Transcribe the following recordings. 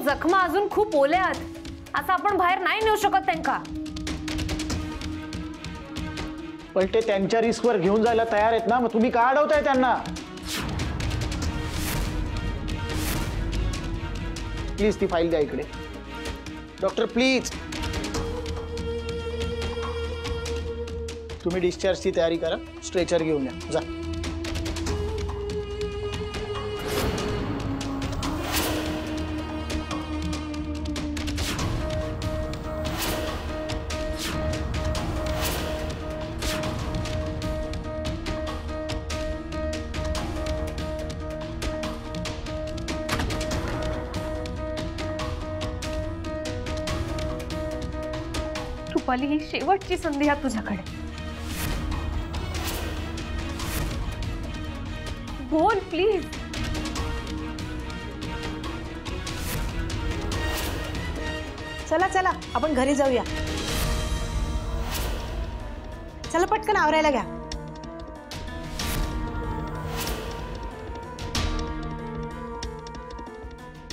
जखमा अजून खूप ओल्यात, असं आपण बाहेर नाही नेऊ शकत त्यांना. पण ते त्यांच्या रिस्कवर घेऊन जायला तयार आहेत ना, मग तुम्ही का अडवताय त्यांना? प्लीज ती फाईल द्या इकडे. डॉक्टर प्लीज, तुम्ही डिस्चार्जची तयारी करा, स्ट्रेचर घेऊन या. जा. रुपाली, ही शेवटची संधी आहे तुझ्याकडे. बोल प्लीज. चला चला आपण घरी जाऊया. चला पटकन आवरायला घ्या.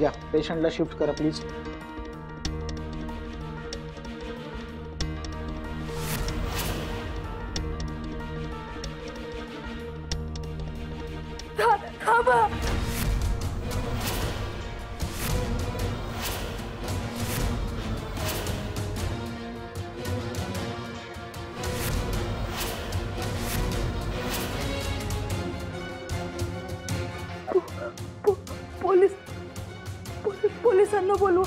या पेशंटला शिफ्ट करा प्लीज. थांबा. पोलिसांना बोलवा.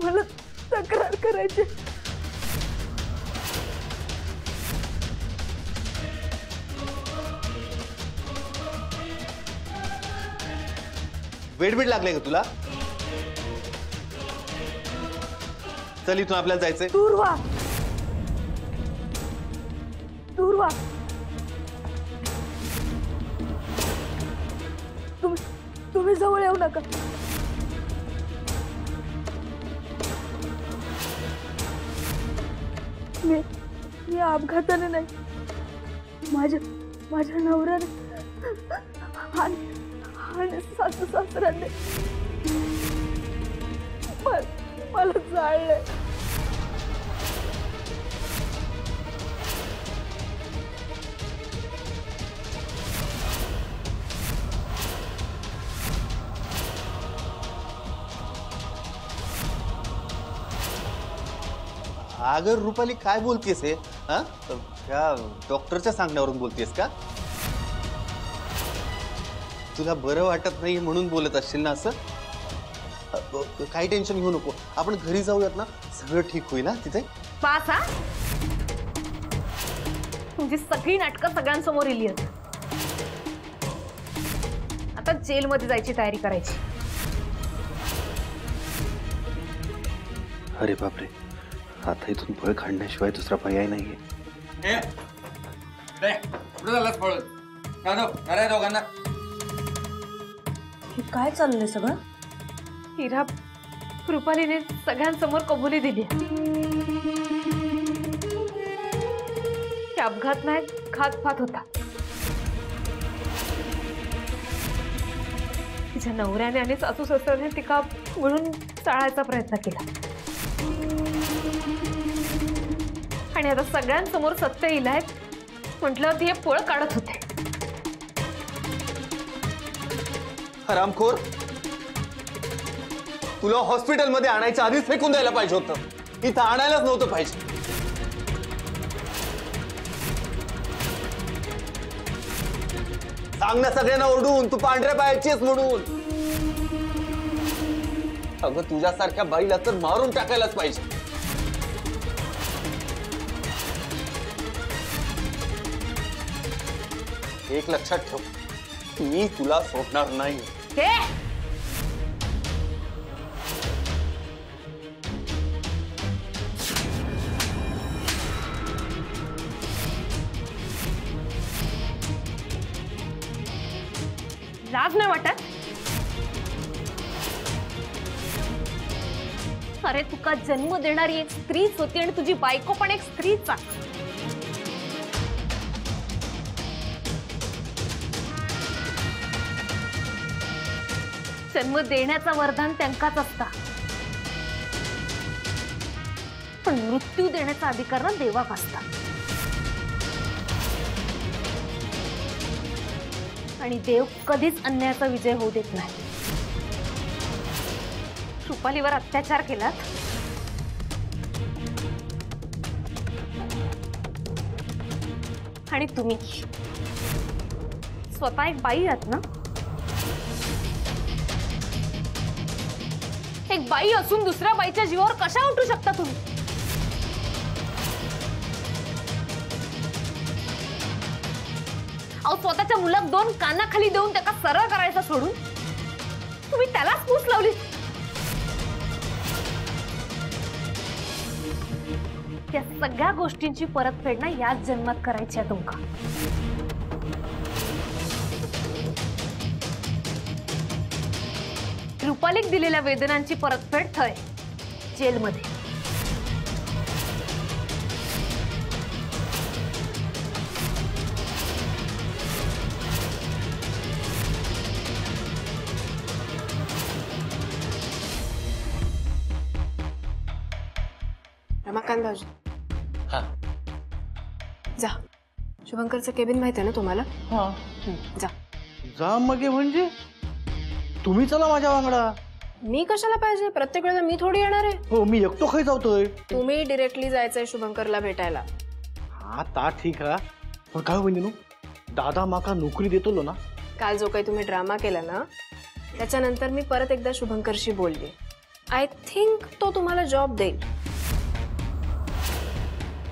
मला तक्रार करायची. वेट लागले का तुला? चल इथून आपल्याला जायचंय. दूर व्हा, दूर व्हा. तुम्ही जवळ येऊ नका. मी अपघाताने नाही, माझ्या नवऱ्याने आणि सासू सासऱ्याने मला जाळलंय. अगर रुपाली काय बोलतेस हे? हा, त्या डॉक्टरच्या सांगण्यावरून बोलतेस का? तुला बरं वाटत नाही म्हणून बोलत असशील ना असं? काही टेन्शन घेऊ नको, आपण घरी जाऊयात ना, सगळं ठीक होईल ना तिथे. पास हा, तुझी सगळी नाटकं सगळ्यांसमोर इली आहेत. आता जेलमध्ये जायची तयारी करायची. अरे बापरे, आता इथून पळ काढण्याशिवाय दुसरा पर्याय नाहीये. दोघांना काय चाललंय सगळं? हिरा, रुपालीने सगळ्यांसमोर कबुली दिली. अपघात नाही, घातपात होता. तिच्या नवऱ्याने आणि सासू सासऱ्याने तिका मिळून चाळायचा प्रयत्न केला आणि आता सगळ्यांसमोर सत्य येईल आहे म्हटलं ती हे पळ काढत होते. हरामखोर, तुला हॉस्पिटलमध्ये आणायच्या आधीच फेकून द्यायला पाहिजे होतं. इथं आणायलाच नव्हतं पाहिजे. सांग ना सगळ्यांना ओरडून तू पांढऱ्या पायाचीच म्हणून. अगं तुझ्यासारख्या बाईला तर मारून टाकायलाच पाहिजे. एक लक्षात ठेव, मी तुला सोडणार नाही. लाज नाही वाटत? अरे तुका जन्म देणारी एक स्त्रीच होती आणि तुझी बायको पण एक स्त्रीच आहे. जन्म देण्याचा वरदान त्यांकाच असता, पण मृत्यू देण्याचा अधिकार ना देवाक असता. आणि देव कधीच अन्यायाचा विजय होऊ देत नाही. रुपालीवर अत्याचार केलात, आणि तुम्ही स्वतः एक बाई आहात ना. एक बाई असून दुसऱ्या बाईच्या जीवावर कशा उठू शकता तुम्ही? अहो, स्वतःच्या मुलात 2 कानाखाली देऊन त्याला सरळ करायचं सोडून तुम्ही त्यालाच पूस लावली. त्या सगळ्या गोष्टींची परतफेड ना याच जन्मात करायची आहे तुमका. रुपालीक दिलेल्या वेदनांची परतफेड थय जेलमध्ये. रमाकांत भाऊजी, हा जा. शुभंकरचं केबिन माहिती आहे ना तुम्हाला? हा जा. जा मग म्हणजे तुम्ही चला माझ्या वांगडा. मी कशाला पाहिजे? प्रत्येक वेळेला मी थोडी येणार आहे. हो, मी एकटो खाई जातोय. तुम्ही डिरेक्टली जायचंय शुभंकरला भेटायला. हा ता ठीक आहे, पण काय होईन दादा माका नोकरी देतलो ना. काल जो काही तुम्ही ड्रामा केला ना, त्याच्यानंतर मी परत एकदा शुभंकरशी बोलले. आय थिंक तो तुम्हाला जॉब देईल.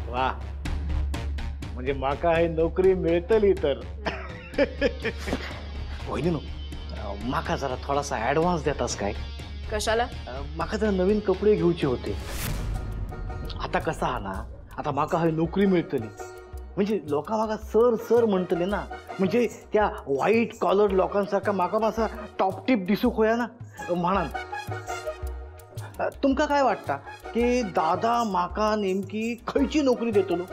वा, म्हणजे माका हे नोकरी मिळतली तर. होईन माका जरा थोडासा ऍडव्हान्स देतास काय? कशाला? माका जरा नवीन कपडे घेऊचे होते. आता कसा हा ना, आता माका हे नोकरी मिळतली म्हणजे लोका माका सर सर म्हणतले ना. म्हणजे त्या व्हाईट कॉलर लोकांसारखा माका मासा टॉप टिप दिसूक होया ना म्हणान. तुमका काय वाटतं की दादा माका नेमकी खयची नोकरी देतलो?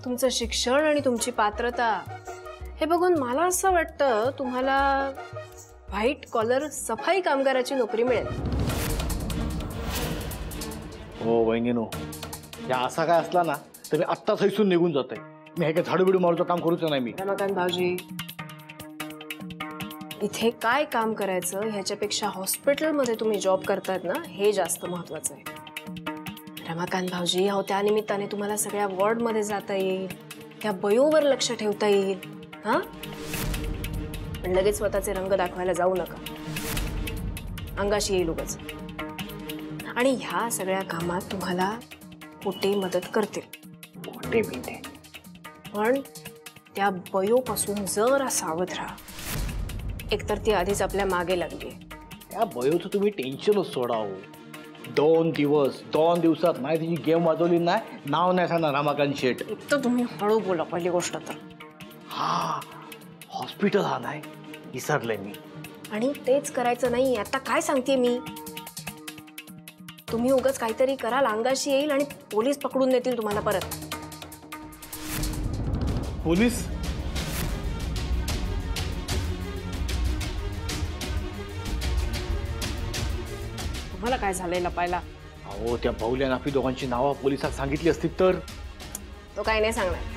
तुमचं शिक्षण आणि तुमची पात्रता हे बघून मला असं वाटतं तुम्हाला व्हाईट कॉलर सफाई कामगाराची नोकरी मिळेल. हो वहिनीनो, या असा काय असला ना तर मी आत्ताच हैसून निघून जातोय. मी हे काय झाडू बिडू मारूचं काम करूच नाही. मी रमाकांत भाऊजी, इथे काय काम करायचं ह्याच्यापेक्षा हॉस्पिटलमध्ये तुम्ही जॉब करतायत ना, हे जास्त महत्वाचं आहे. रमाकांत भाऊजी, अहो त्या निमित्ताने तुम्हाला सगळ्या वॉर्डमध्ये जाता येईल, त्या बयोवर लक्ष ठेवता येईल. हा, पण लगेच स्वतःचे रंग दाखवायला जाऊ नका. अंगाशी येईल उगाच. आणि ह्या सगळ्या कामात तुम्हाला पोटे मदत करतील. मोठे बिटे, पण त्या बयोपासून जरा सावध राहा. एकतर ती आधीच आपल्या मागे लागली. त्या बयोचं तुम्ही टेन्शनच सोडाव. 2 दिवसात नाही तिची गेम वाजवली नाही, नाव नाही सांगणार रमाकांत शेठ. एक तर तुम्ही हळू बोला पहिली गोष्ट तर. हा, हॉस्पिटल हा नाही विसरलंय मी. आणि तेच करायचं नाही. आता काय सांगते मी, तुम्ही उगाच काहीतरी कराल, अंगाशी येईल आणि पोलीस पकडून देतील तुम्हाला परत. पोलीस? तुम्हाला काय झालंय लपायला? अहो, त्या भाऊल्या नाफी दोघांची नावं पोलिसात सांगितली असती तर. तो काही नाही सांगणार.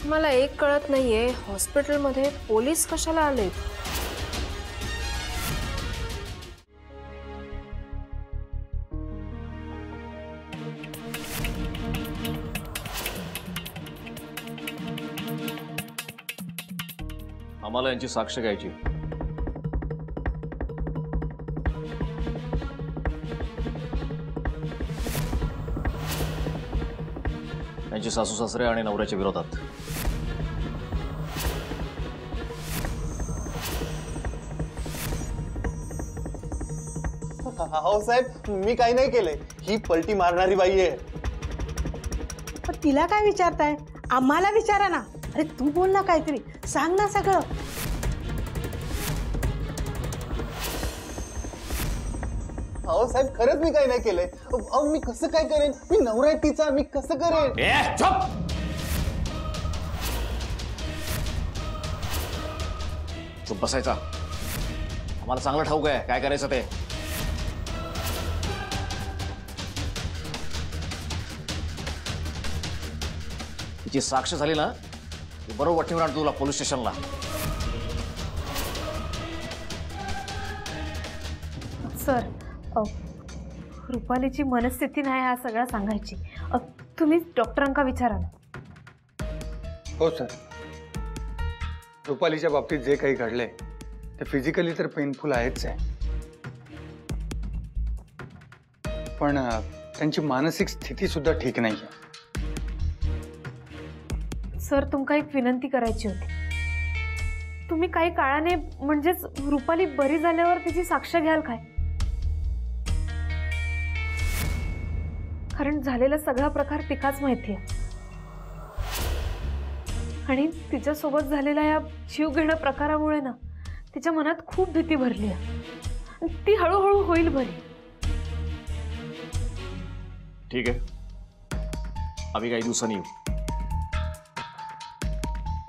मला एक कळत नाहीये, हॉस्पिटलमध्ये पोलीस कशाला आले? आम्हाला यांची साक्ष घ्यायची. यांचे सासू सासरे आणि नवऱ्याच्या विरोधात. हो साहेब, मी काही नाही केलंय. ही पलटी मारणारी बाई आहे. पण तिला काय विचारताय? आम्हाला विचारा ना. अरे तू बोल ना, काहीतरी सांग ना सगळं. हो अहो साहेब, खरंच मी काही नाही केलंय. अहो मी कसं काय करेन? मी नवरा आहे तिचा, मी कसं करेन? चुप बसायचा. आम्हाला चांगलं ठाऊक आहे काय करायचं ते. तिची साक्ष झाली ना ती बरोबर वाटणीवर आण तुला पोलीस स्टेशनला. सर, रुपालीची मनस्थिती नाही हा सगळा सांगायची. तुम्ही डॉक्टरांका विचारा ना. हो सर, रुपालीच्या बाबतीत जे काही घडलंय ते फिजिकली तर पेनफुल आहेच आहे, पण त्यांची मानसिक स्थिती सुद्धा ठीक नाहीये. सर, तुमका एक विनंती करायची होती. तुम्ही काही काळाने म्हणजेच रुपाली बरी झाल्यावर तिची साक्ष घ्याल काय? कारण झालेला सगळा प्रकार तिकाच माहिती आहे आणि तिच्यासोबत झालेल्या या जीव घेणं प्रकारामुळे ना तिच्या मनात खूप भीती भरली आहे. ती हळूहळू होईल बरी. ठीक आहे, आम्ही काही दिवसांनी येऊ.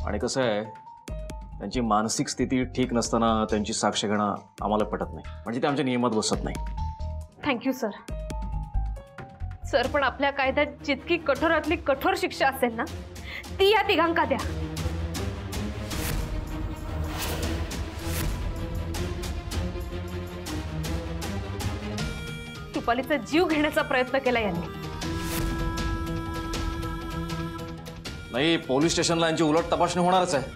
आणि कसं आहे, त्यांची मानसिक स्थिती ठीक नसताना त्यांची साक्ष घेणं आम्हाला पटत नाही, म्हणजे ते आमच्या नियमात बसत नाही. Thank you sir. सर, पण आपल्या कायद्यात जितकी कठोरातली कठोर शिक्षा असेल ना ती या तिघांका द्या. रुपालीचा जीव घेण्याचा प्रयत्न केला यांनी. नाही, पोलीस स्टेशनला यांची उलट तपासणी होणारच आहे.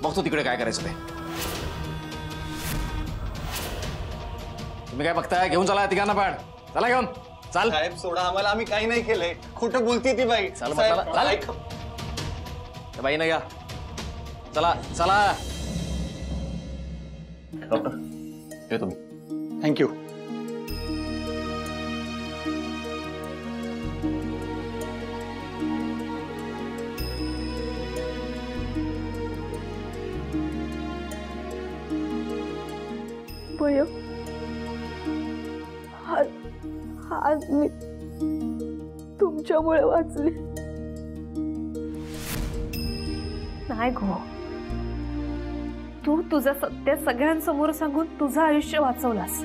बघतो तिकडे काय करायचं ते. तुम्ही काय बघताय? घेऊन चला तिघांना पण. चला घेऊन चाल. साहेब सोडा आम्हाला, आम्ही काही नाही केलंय. खोटं बोलतीये ती बाई. चल मग, साहेब, चला, ऐका. त्या बाई नाही या. चला चला. डॉक्टर हे तुम्ही. थँक्यू. आज मी तुमच्यामुळे वाचले. नाही गो, तू तुझं सत्य सगळ्यांसमोर सांगून तुझं आयुष्य वाचवलास.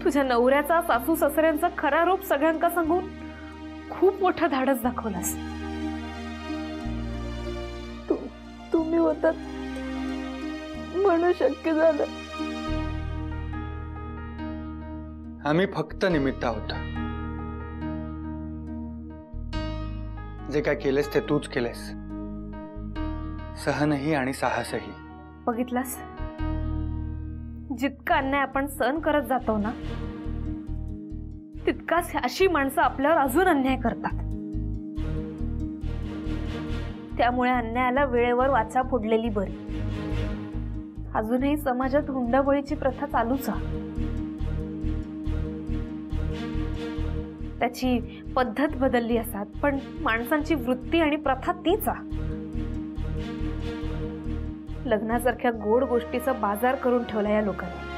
तुझ्या नवऱ्याचा, सासू सासऱ्यांचा खरा रूप सगळ्यांका सांगून खूप मोठं धाडस दाखवलास. तुम्ही होतात म्हणून शक्य झालं. आम्ही फक्त निमित्त आहोत. जे काय केलेस ते तूच केलेस, सहनही आणि साहसही. बघितलास, जितका अन्याय आपण सहन करत जातो ना तितकाच अशी माणसं आपल्यावर अजून अन्याय करतात. त्यामुळे अन्यायाला वेळेवर वाचा फोडलेली बरी. अजूनही समाजात हुंडाबळीची प्रथा चालूच आहे. त्याची पद्धत बदलली असतात पण माणसांची वृत्ती आणि प्रथा तीच आहे. लग्नासारख्या गोड गोष्टीचा बाजार करून ठेवला या लोकांनी.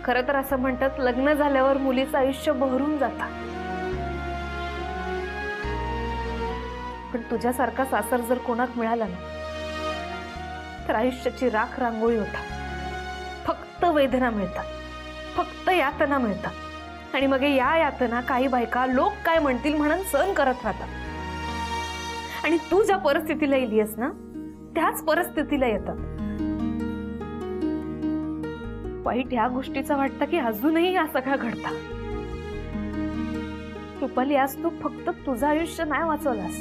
खरं तर असं म्हणतात, लग्न झाल्यावर मुलीचं आयुष्य बहरून जातं. पण तुझ्यासारखा सासर जर कोणाक मिळाला ना तर आयुष्याची राख रांगोळी होतात. फक्त वेदना मिळतात, फक्त यातना मिळतात. आणि मग या यातना काही बायका लोक काय म्हणतील म्हणून सहन करत राहतात. आणि तू ज्या परिस्थितीला येलीस ना त्याच परिस्थितीला येतात. वाईट या गोष्टीचं वाटतं की अजूनही या सगळ्या घडतात. रुपाली, आज तू फक्त तुझं आयुष्य नाही वाचवलास,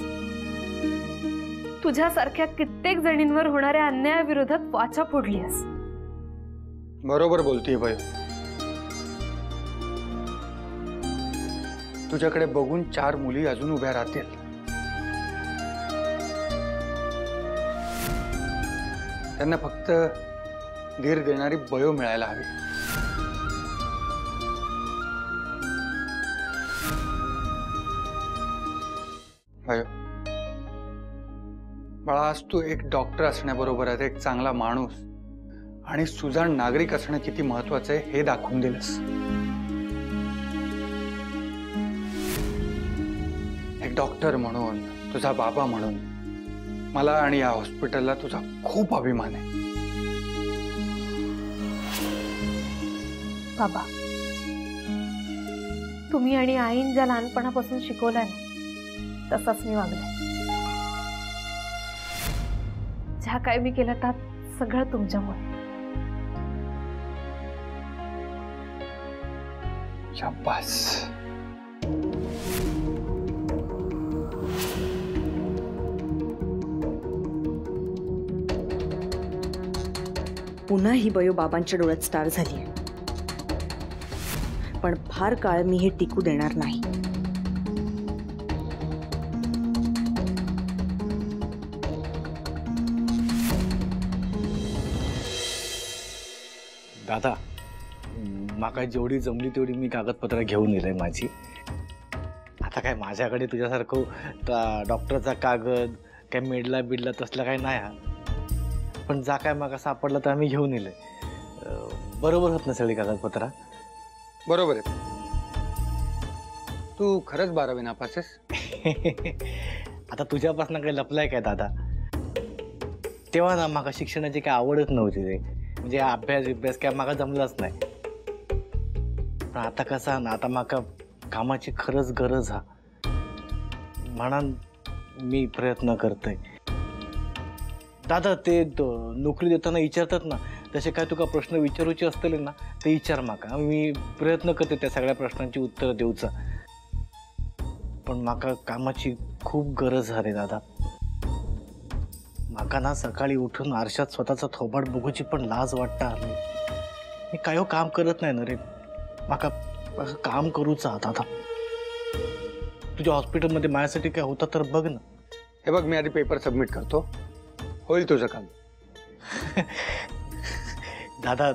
तुझ्यासारख्या कित्येक जणींवर होणाऱ्या अन्यायाविरोधात वाचा फोडलीस. बरोबर बोलतीये बाई. तुझ्याकडे बघून 4 मुली अजून उभ्या राहतील. त्यांना फक्त धीर देणारी बयो मिळायला हवी. बयो, बाळा, आज तू एक डॉक्टर असण्याबरोबरच एक चांगला माणूस आणि सुजाण नागरिक असणं किती महत्वाचं आहे हे दाखवून दिलंस. एक डॉक्टर म्हणून, तुझा बाबा म्हणून मला आणि या हॉस्पिटलला तुझा खूप अभिमान आहे. बाबा, तुम्ही आणि आईन ज्या लहानपणापासून शिकवलंय ना तसाच मी वागले. ज्या काय मी केलं त्यात सगळं तुमच्यामुळे. शाबास. पुन्हा ही बयो बाबांच्या डोळ्यात स्टार झाली. पण फार काळ मी हे टिकू देणार नाही. दादा, माका जेवढी जमली तेवढी मी कागदपत्र घेऊन येलंय माझी. आता काय माझ्याकडे तुझ्यासारखं डॉक्टरचा कागद काय मेडला बिडला तसला काय नाही हा. पण जा काय माका सापडला तर आम्ही घेऊन येलंय. बरोबर होत ना सगळी कागदपत्र? बरोबर आहे. तू खरंच 12वी नापास आहेस? आता तुझ्यापासून काही लपलाय काय दादा? तेव्हा ना माका शिक्षणाची काय आवडच नव्हती रे. म्हणजे अभ्यास काय माका जमलाच नाही. पण आता कसं ना, आता माका कामाची खरंच गरज हा. म्हणून मी प्रयत्न करतोय. दादा, ते नोकरी देताना विचारतात ना, तसे काय तुका प्रश्न विचारूचे असतले ना ते विचार माका. मी प्रयत्न करते त्या सगळ्या प्रश्नांची उत्तर देऊचा. पण माका कामाची खूप गरज आहे रे दादा. माका ना सकाळी उठून आरशात स्वतःचा थोबाड बघूची पण लाज वाटता. मी काय काम करत नाही ना रे. माका काम करूचा आता. तुझ्या हॉस्पिटलमध्ये माझ्यासाठी काय होता तर बघ ना. हे बघ, मी आधी पेपर सबमिट करतो, होईल तुझं काम. दादा,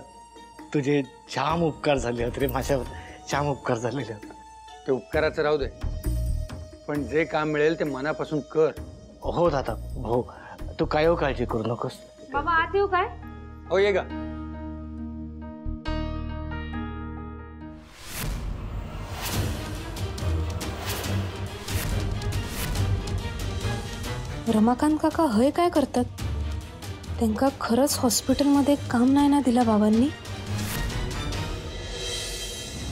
तुझे जाम उपकार झाले होते रे माझ्यावर. जाम उपकार झालेले होते. ते उपकाराचं राहू दे, पण जे काम मिळेल ते मनापासून कर. हो दादा, हो. तू काय काळजी करू नकोस. बाबा, आत येऊ काय? हो, ये गा. रमाकांत काका हय काय करतात? त्यांना खरंच हॉस्पिटलमध्ये काम नाही ना दिला बाबांनी?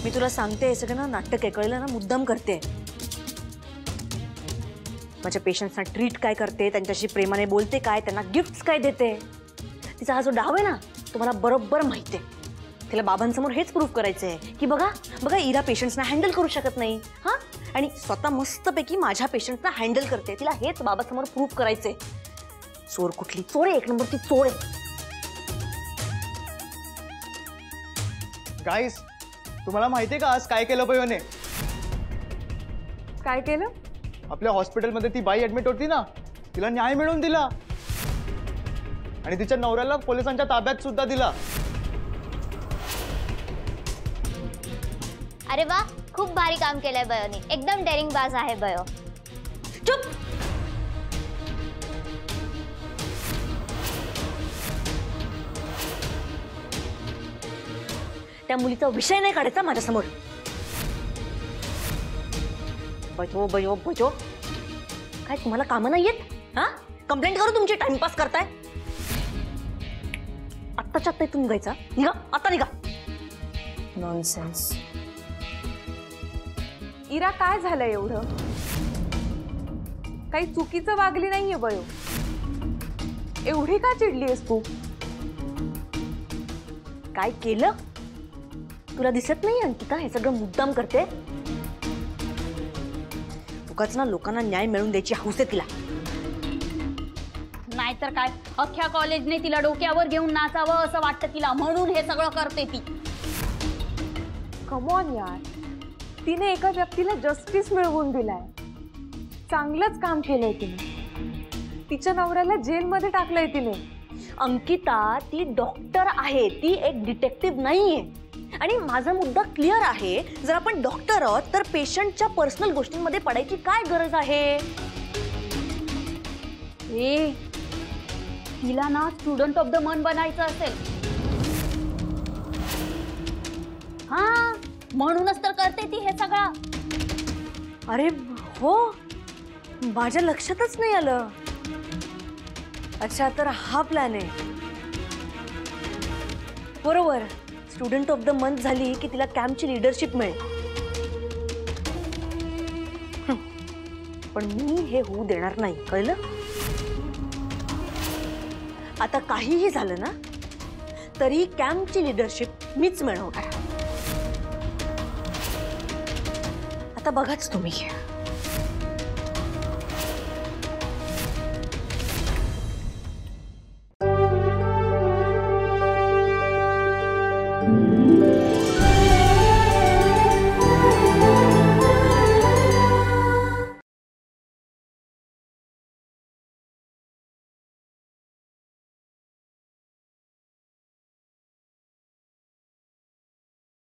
मी तुला सांगते, हे सगळं ना नाटक आहे, कळलं ना? मुद्दाम करते. माझ्या पेशंट्सना ट्रीट काय करते, त्यांच्याशी प्रेमाने बोलते काय, त्यांना गिफ्ट्स काय देते. तिचा हा जो डाव आहे ना तो मला बरोबर माहिती आहे. तिला बाबांसमोर हेच प्रूफ करायचं आहे की बघा बघा, इरा पेशंट्सना हँडल करू शकत नाही हां, आणि स्वतः मस्तपैकी माझ्या पेशंट्सना हँडल करते. तिला हेच बाबासमोर प्रूफ करायचंय. चोर कुठली चोर आहे, एक नंबर ती चोर आहे. गाईस, तुम्हाला माहितीये का आज काय केलं बयोने? काय केलं? आपल्या हॉस्पिटलमध्ये ती बाई ऍडमिट होती ना, तिला न्याय मिळवून दिला आणि तिच्या नवऱ्याला पोलिसांच्या ताब्यात सुद्धा दिला. अरे वा, खूप भारी काम केलंय बयोने. एकदम डेअरिंग बाज आहे बयो. चुप. त्या मुलीचा विषय नाही काढायचा माझ्यासमोर. बजो बजो बजो. काय तुम्हाला कामं नाही येत? हा, कंप्लेंट करू तुमची? टाइमपास करताय. आत्ताच्या आत्ता इथून निघायचा. निघा, आता निघा. नॉनसेन्स. इरा, काय झालं एवढं? काही चुकीचं वागली नाहीये बयो. एवढी का चिडलीयस तू? काय केलं तुला दिसत नाही अंकिता? हे सगळं मुद्दाम करते. उगाच ना लोकांना न्याय मिळवून द्यायची हौस आहे तिला. नाहीतर काय, अख्ख्या कॉलेजने तिला डोक्यावर घेऊन नाचावं असं वाटतं तिला, म्हणून हे सगळं करते ती. कम ऑन यार, तिने एका व्यक्तीला जस्टिस मिळवून दिलाय. चांगलंच काम केलंय तिने. तिच्या नवऱ्याला जेलमध्ये टाकलंय तिने. अंकिता, ती डॉक्टर आहे, ती एक डिटेक्टिव्ह नाहीये. आणि माझा मुद्दा क्लिअर आहे. जर आपण डॉक्टर आहोत तर पेशंटच्या पर्सनल गोष्टींमध्ये पडायची काय गरज आहे? ए, तिला ना स्टुडंट ऑफ द मंथ बनायचं असेल हा म्हणूनच तर करते ती हे सगळं. अरे हो, माझ्या लक्षातच नाही आलं. अच्छा, तर हा प्लॅन आहे. बरोबर, स्टुडंट ऑफ द मंथ झाली की तिला कॅम्पची लीडरशिप मिळेल. पण मी हे होऊ देणार नाही, कळलं? आता काहीही झालं ना तरी कॅम्पची लीडरशिप मीच मिळवणार. आता बघाच तुम्ही.